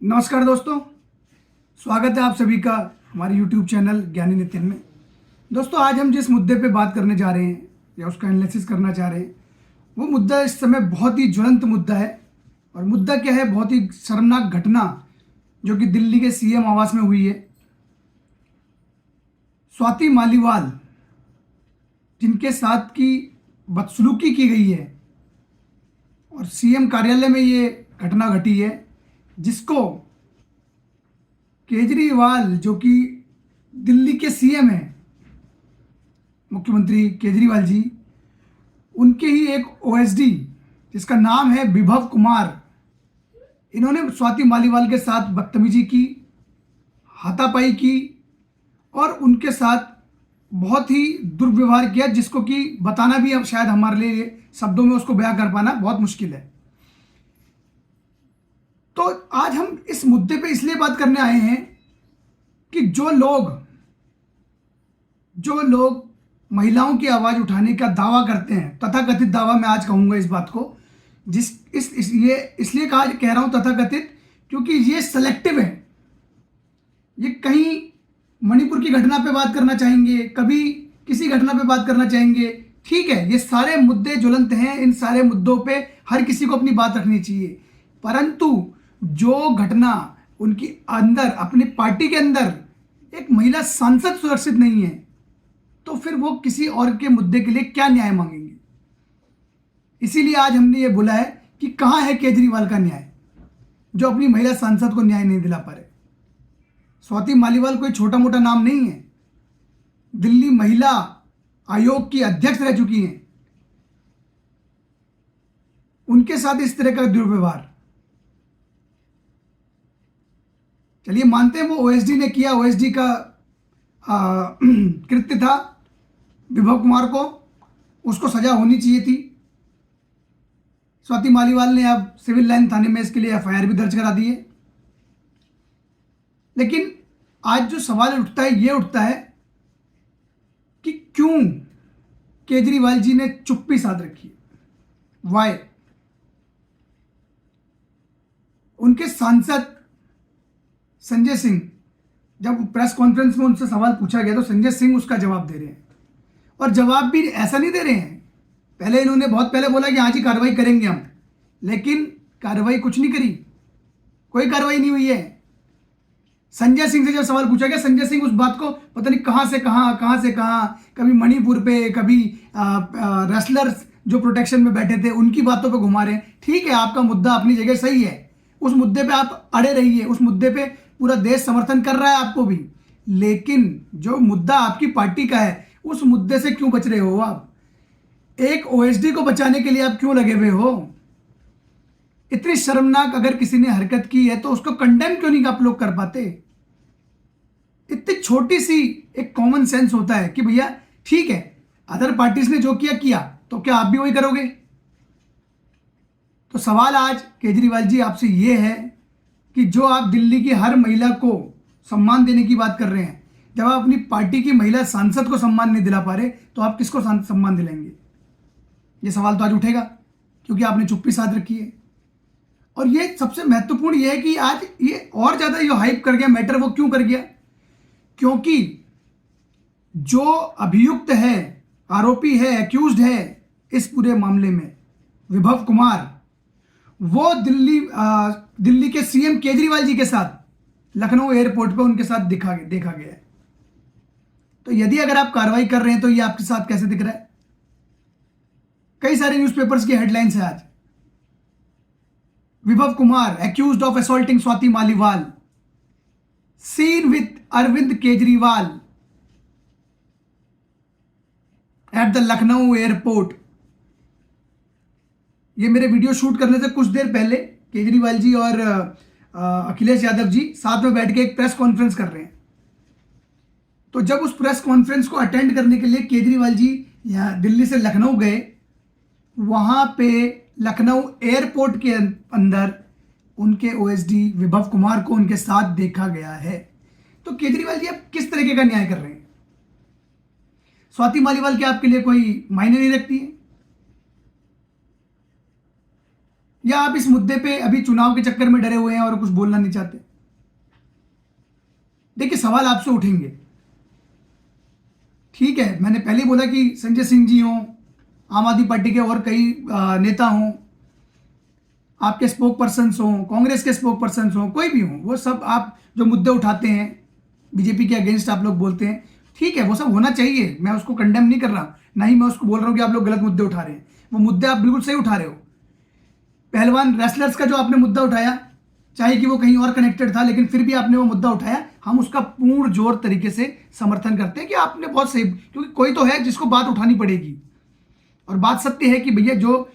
नमस्कार दोस्तों, स्वागत है आप सभी का हमारे YouTube चैनल ज्ञानी नितिन में। दोस्तों, आज हम जिस मुद्दे पे बात करने जा रहे हैं या उसका एनालिसिस करना चाह रहे हैं, वो मुद्दा इस समय बहुत ही ज्वलंत मुद्दा है। और मुद्दा क्या है? बहुत ही शर्मनाक घटना जो कि दिल्ली के सीएम आवास में हुई है। स्वाति मालीवाल, जिनके साथ की बदसलूकी की गई है और सीएम कार्यालय में ये घटना घटी है, जिसको केजरीवाल, जो कि दिल्ली के सीएम हैं, मुख्यमंत्री केजरीवाल जी, उनके ही एक ओएसडी जिसका नाम है विभव कुमार, इन्होंने स्वाति मालीवाल के साथ बदतमीजी की, हाथापाई की और उनके साथ बहुत ही दुर्व्यवहार किया, जिसको कि बताना भी अब शायद हमारे लिए शब्दों में उसको बयां कर पाना बहुत मुश्किल है। तो आज हम इस मुद्दे पे इसलिए बात करने आए हैं कि जो लोग महिलाओं की आवाज उठाने का दावा करते हैं, तथाकथित दावा, मैं आज कहूंगा इस बात को, ये इसलिए कह रहा हूं तथाकथित, क्योंकि ये सेलेक्टिव है। ये कहीं मणिपुर की घटना पे बात करना चाहेंगे, कभी किसी घटना पे बात करना चाहेंगे, ठीक है, ये सारे मुद्दे ज्वलंत हैं। इन सारे मुद्दों पे हर किसी को अपनी बात रखनी चाहिए, परंतु जो घटना उनकी अंदर, अपनी पार्टी के अंदर एक महिला सांसद सुरक्षित नहीं है, तो फिर वो किसी और के मुद्दे के लिए क्या न्याय मांगेंगे। इसीलिए आज हमने ये बोला है कि कहां है केजरीवाल का न्याय, जो अपनी महिला सांसद को न्याय नहीं दिला पा रहे। स्वाति मालीवाल कोई छोटा मोटा नाम नहीं है, दिल्ली महिला आयोग की अध्यक्ष रह चुकी हैं। उनके साथ इस तरह का दुर्व्यवहार, चलिए मानते हैं वो ओएसडी ने किया, ओएसडी का कृत्य था विभव कुमार को, उसको सजा होनी चाहिए थी। स्वाति मालीवाल ने अब सिविल लाइन थाने में इसके लिए एफआईआर भी दर्ज करा दी है। लेकिन आज जो सवाल उठता है, ये उठता है कि क्यों केजरीवाल जी ने चुप्पी साध रखी है। वाई? उनके सांसद संजय सिंह, जब प्रेस कॉन्फ्रेंस में उनसे सवाल पूछा गया तो संजय सिंह उसका जवाब दे रहे हैं, और जवाब भी ऐसा नहीं दे रहे हैं। पहले इन्होंने बहुत पहले बोला कि आज ही कार्रवाई करेंगे हम, लेकिन कार्रवाई कुछ नहीं करी, कोई कार्रवाई नहीं हुई है। संजय सिंह से जब सवाल पूछा गया, संजय सिंह उस बात को पता नहीं कहां से कहां, कभी मणिपुर पे, कभी रेसलर्स जो प्रोटेक्शन में बैठे थे उनकी बातों पे घुमा रहे हैं। ठीक है, आपका मुद्दा अपनी जगह सही है, उस मुद्दे पे आप अड़े रहिए, उस मुद्दे पे पूरा देश समर्थन कर रहा है आपको भी, लेकिन जो मुद्दा आपकी पार्टी का है, उस मुद्दे से क्यों बच रहे हो आप? एक ओएसडी को बचाने के लिए आप क्यों लगे हुए हो? इतनी शर्मनाक अगर किसी ने हरकत की है तो उसको कंडेम क्यों नहीं आप लोग कर पाते? इतनी छोटी सी एक कॉमन सेंस होता है कि भैया ठीक है, अदर पार्टीज ने जो किया तो क्या आप भी वही करोगे? तो सवाल आज केजरीवाल जी आपसे ये है कि जो आप दिल्ली की हर महिला को सम्मान देने की बात कर रहे हैं, जब आप अपनी पार्टी की महिला सांसद को सम्मान नहीं दिला पा रहे, तो आप किसको सम्मान दिलाएंगे? ये सवाल तो आज उठेगा, क्योंकि आपने चुप्पी साध रखी है। और ये सबसे महत्वपूर्ण ये है कि आज ये और ज्यादा जो हाइप कर गया मैटर, वो क्यों कर गया? क्योंकि जो अभियुक्त है, आरोपी है, एक्यूज्ड है इस पूरे मामले में, विभव कुमार, वो दिल्ली के सीएम केजरीवाल जी के साथ लखनऊ एयरपोर्ट पे उनके साथ देखा गया है। तो यदि अगर आप कार्रवाई कर रहे हैं तो ये आपके साथ कैसे दिख रहा है? कई सारे न्यूज़पेपर्स की हेडलाइंस है आज, Vibhav Kumar accused of assaulting Swati Maliwal, seen with Arvind Kejriwal at the Lucknow airport. ये मेरे वीडियो शूट करने से कुछ देर पहले केजरीवाल जी और अखिलेश यादव जी साथ में बैठ के एक प्रेस कॉन्फ्रेंस कर रहे हैं। तो जब उस प्रेस कॉन्फ्रेंस को अटेंड करने के लिए केजरीवाल जी यहाँ दिल्ली से लखनऊ गए, वहां पे लखनऊ एयरपोर्ट के अंदर उनके ओएसडी विभव कुमार को उनके साथ देखा गया है। तो केजरीवाल जी आप किस तरीके का न्याय कर रहे हैं? स्वाति मालीवाल क्या आपके लिए कोई मायने नहीं रखती है? या आप इस मुद्दे पे अभी चुनाव के चक्कर में डरे हुए हैं और कुछ बोलना नहीं चाहते? देखिए, सवाल आपसे उठेंगे। ठीक है, मैंने पहले ही बोला कि संजय सिंह जी हों, आम आदमी पार्टी के और कई नेता हों, आपके स्पोक पर्सन्स हों, कांग्रेस के स्पोक पर्सन्स हों, कोई भी हों, वो सब आप जो मुद्दे उठाते हैं बीजेपी के अगेंस्ट आप लोग बोलते हैं, ठीक है, वो सब होना चाहिए, मैं उसको कंडेम नहीं कर रहा, ना ही मैं उसको बोल रहा हूँ कि आप लोग गलत मुद्दे उठा रहे हैं। वो मुद्दे आप बिल्कुल सही उठा रहे हो। पहलवान रेसलर्स का जो आपने मुद्दा उठाया, चाहे कि वो कहीं और कनेक्टेड था, लेकिन फिर भी आपने वो मुद्दा उठाया, हम उसका पूर्ण जोर तरीके से समर्थन करते हैं कि आपने बहुत सही, क्योंकि कोई तो है जिसको बात उठानी पड़ेगी। और बात सत्य है कि भैया जो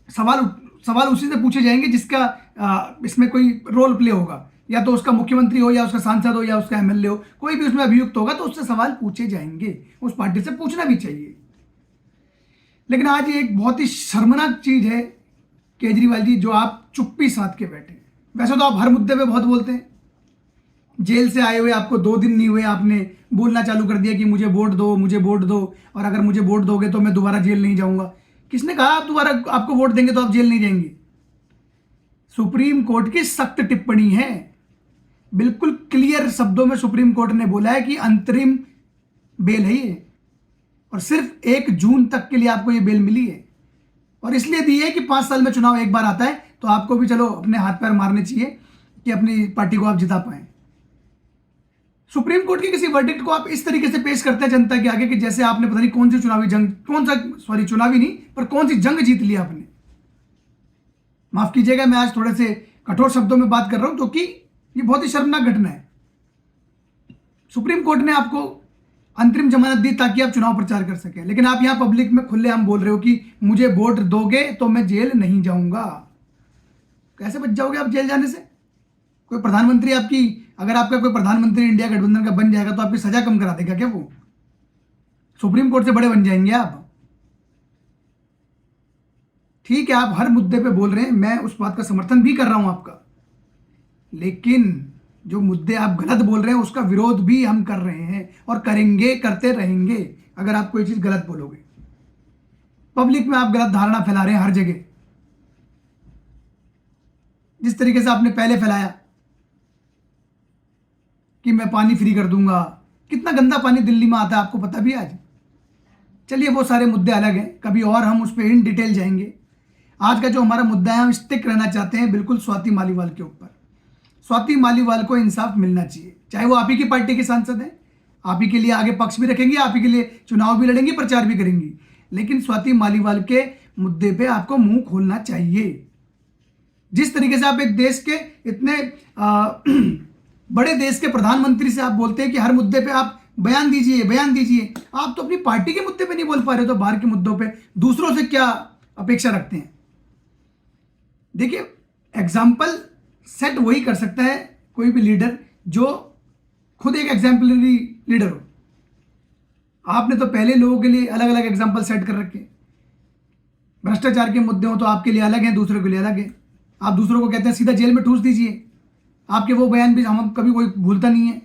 सवाल उसी से पूछे जाएंगे जिसका इसमें कोई रोल प्ले होगा, या तो उसका मुख्यमंत्री हो, या उसका सांसद हो, या उसका एमएलए हो, कोई भी उसमें अभियुक्त होगा तो उससे सवाल पूछे जाएंगे, उस पार्टी से पूछना भी चाहिए। लेकिन आज ये एक बहुत ही शर्मनाक चीज है केजरीवाल जी, जो आप चुप्पी साध के बैठे। वैसे तो आप हर मुद्दे पे बहुत बोलते हैं, जेल से आए हुए आपको 2 दिन नहीं हुए, आपने बोलना चालू कर दिया कि मुझे वोट दो, मुझे वोट दो, और अगर मुझे वोट दोगे तो मैं दोबारा जेल नहीं जाऊंगा। किसने कहा आप दोबारा आपको वोट देंगे तो आप जेल नहीं जाएंगे? सुप्रीम कोर्ट की सख्त टिप्पणी है, बिल्कुल क्लियर शब्दों में सुप्रीम कोर्ट ने बोला है कि अंतरिम बेल है ये, और सिर्फ 1 जून तक के लिए आपको ये बेल मिली है, और इसलिए दी है कि 5 साल में चुनाव एक बार आता है, तो आपको भी चलो अपने हाथ पैर मारने चाहिए कि अपनी पार्टी को आप जिता पाए। सुप्रीम कोर्ट के किसी वर्डिक्ट को आप इस तरीके से पेश करते हैं जनता के आगे कि जैसे आपने पता नहीं कौन सी चुनावी जंग, चुनावी नहीं, पर कौन सी जंग जीत ली आपने। माफ कीजिएगा, मैं आज थोड़े से कठोर शब्दों में बात कर रहा हूं, क्योंकि ये बहुत ही शर्मनाक घटना है। सुप्रीम कोर्ट ने आपको अंतरिम जमानत दी ताकि आप चुनाव प्रचार कर सकें, लेकिन आप यहां पब्लिक में खुलेआम बोल रहे हो कि मुझे वोट दोगे तो मैं जेल नहीं जाऊंगा। कैसे बच जाओगे आप जेल जाने से? कोई प्रधानमंत्री आपकी, अगर आपका कोई प्रधानमंत्री इंडिया गठबंधन का बन जाएगा तो आपकी सजा कम करा देगा क्या वो? सुप्रीम कोर्ट से बड़े बन जाएंगे आप? ठीक है, आप हर मुद्दे पे बोल रहे हैं, मैं उस बात का समर्थन भी कर रहा हूं आपका, लेकिन जो मुद्दे आप गलत बोल रहे हैं उसका विरोध भी हम कर रहे हैं और करेंगे, करते रहेंगे। अगर आप कोई चीज गलत बोलोगे, पब्लिक में आप गलत धारणा फैला रहे हैं हर जगह, जिस तरीके से आपने पहले फैलाया कि मैं पानी फ्री कर दूंगा। कितना गंदा पानी दिल्ली में आता है आपको पता भी आज? चलिए, वो सारे मुद्दे अलग हैं, कभी और हम उस पर इन डिटेल जाएंगे। आज का जो हमारा मुद्दा है, हम स्टिक रहना चाहते हैं बिल्कुल स्वाति मालीवाल के ऊपर। स्वाति मालीवाल को इंसाफ मिलना चाहिए, चाहे वो आप ही की पार्टी के सांसद हैं, आप ही के लिए आगे पक्ष भी रखेंगे, आप ही के लिए चुनाव भी लड़ेंगी, प्रचार भी करेंगी, लेकिन स्वाति मालीवाल के मुद्दे पे आपको मुंह खोलना चाहिए। जिस तरीके से आप एक देश के इतने बड़े देश के प्रधानमंत्री से आप बोलते हैं कि हर मुद्दे पे आप बयान दीजिए, बयान दीजिए, आप तो अपनी पार्टी के मुद्दे पे नहीं बोल पा रहे हो, तो बाहर के मुद्दों पे दूसरों से क्या अपेक्षा रखते हैं? देखिए, एग्जाम्पल सेट वही कर सकता है कोई भी लीडर जो खुद एक एग्जाम्पलरी लीडर हो। आपने तो पहले लोगों के लिए अलग अलग एग्जाम्पल सेट कर रखे। भ्रष्टाचार के मुद्दे हो तो आपके लिए अलग हैं, दूसरों के लिए अलग है। आप दूसरों को कहते हैं सीधा जेल में ठूस दीजिए, आपके वो बयान भी हम कभी कोई भूलता नहीं है।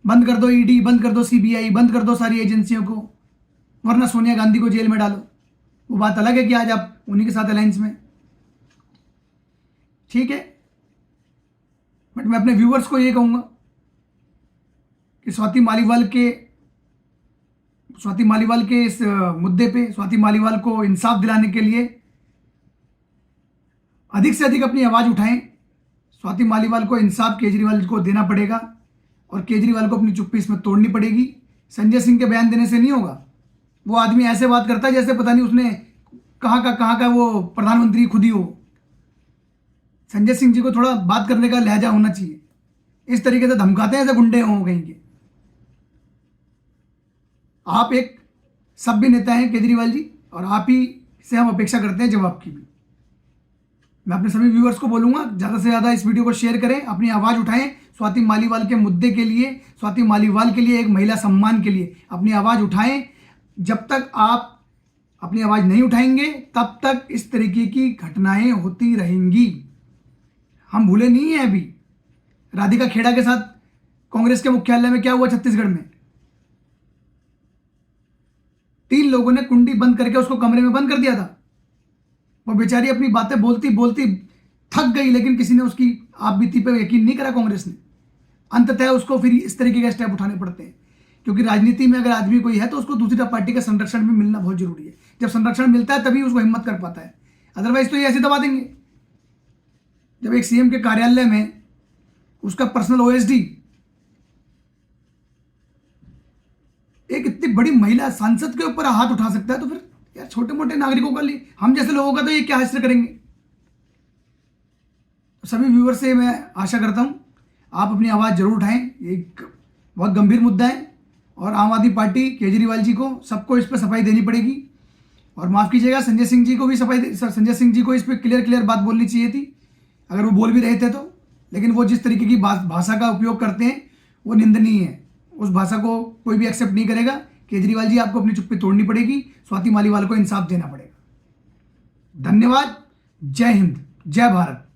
बंद कर दो ईडी, बंद कर दो सीबीआई, बंद कर दो सारी एजेंसियों को, वरना सोनिया गांधी को जेल में डालो। वो बात अलग है कि आज आप उन्हीं के साथ अलायंस में, ठीक है। बट मैं अपने व्यूअर्स को ये कहूंगा कि स्वाति मालीवाल के इस मुद्दे पे स्वाति मालीवाल को इंसाफ दिलाने के लिए अधिक से अधिक अपनी आवाज उठाएं। स्वाति मालीवाल को इंसाफ केजरीवाल को देना पड़ेगा, और केजरीवाल को अपनी चुप्पी इसमें तोड़नी पड़ेगी। संजय सिंह के बयान देने से नहीं होगा। वो आदमी ऐसे बात करता है जैसे पता नहीं उसने कहाँ का वो प्रधानमंत्री खुद ही हो। संजय सिंह जी को थोड़ा बात करने का लहजा होना चाहिए। इस तरीके से धमकाते हैं जैसे गुंडे हों कहीं के। आप एक सभ्य नेता हैं केजरीवाल जी, और आप ही से हम अपेक्षा करते हैं जवाब की भी। मैं अपने सभी व्यूअर्स को बोलूंगा, ज़्यादा से ज़्यादा इस वीडियो को शेयर करें, अपनी आवाज़ उठाएं स्वाति मालीवाल के मुद्दे के लिए, स्वाति मालीवाल के लिए, एक महिला सम्मान के लिए अपनी आवाज़ उठाएं। जब तक आप अपनी आवाज़ नहीं उठाएंगे तब तक इस तरीके की घटनाएं होती रहेंगी। हम भूले नहीं हैं अभी राधिका खेड़ा के साथ कांग्रेस के मुख्यालय में क्या हुआ छत्तीसगढ़ में। 3 लोगों ने कुंडी बंद करके उसको कमरे में बंद कर दिया था। वो बेचारी अपनी बातें बोलती बोलती थक गई, लेकिन किसी ने उसकी आप बीती पे यकीन नहीं करा कांग्रेस ने। अंततः उसको फिर इस तरीके के स्टेप उठाने पड़ते हैं, क्योंकि राजनीति में अगर आदमी कोई है तो उसको दूसरी पार्टी का संरक्षण भी मिलना बहुत जरूरी है। जब संरक्षण मिलता है तभी उसको हिम्मत कर पाता है, अदरवाइज तो ये ऐसे दबा देंगे। जब एक सीएम के कार्यालय में उसका पर्सनल ओएसडी एक इतनी बड़ी महिला सांसद के ऊपर हाथ उठा सकता है, तो फिर यार छोटे मोटे नागरिकों का लिए, हम जैसे लोगों का तो ये क्या हासिल करेंगे। तो सभी व्यूअर से मैं आशा करता हूं आप अपनी आवाज़ जरूर उठाएं, ये एक बहुत गंभीर मुद्दा है और आम आदमी पार्टी केजरीवाल जी को सबको इस पर सफाई देनी पड़ेगी। और माफ़ कीजिएगा, संजय सिंह जी को भी संजय सिंह जी को इस पर क्लियर बात बोलनी चाहिए थी, अगर वो बोल भी रहे थे तो। लेकिन वो जिस तरीके की भाषा का उपयोग करते हैं वो निंदनीय है, उस भाषा को कोई भी एक्सेप्ट नहीं करेगा। केजरीवाल जी आपको अपनी चुप्पी तोड़नी पड़ेगी, स्वाति मालीवाल को इंसाफ देना पड़ेगा। धन्यवाद। जय हिंद, जय भारत।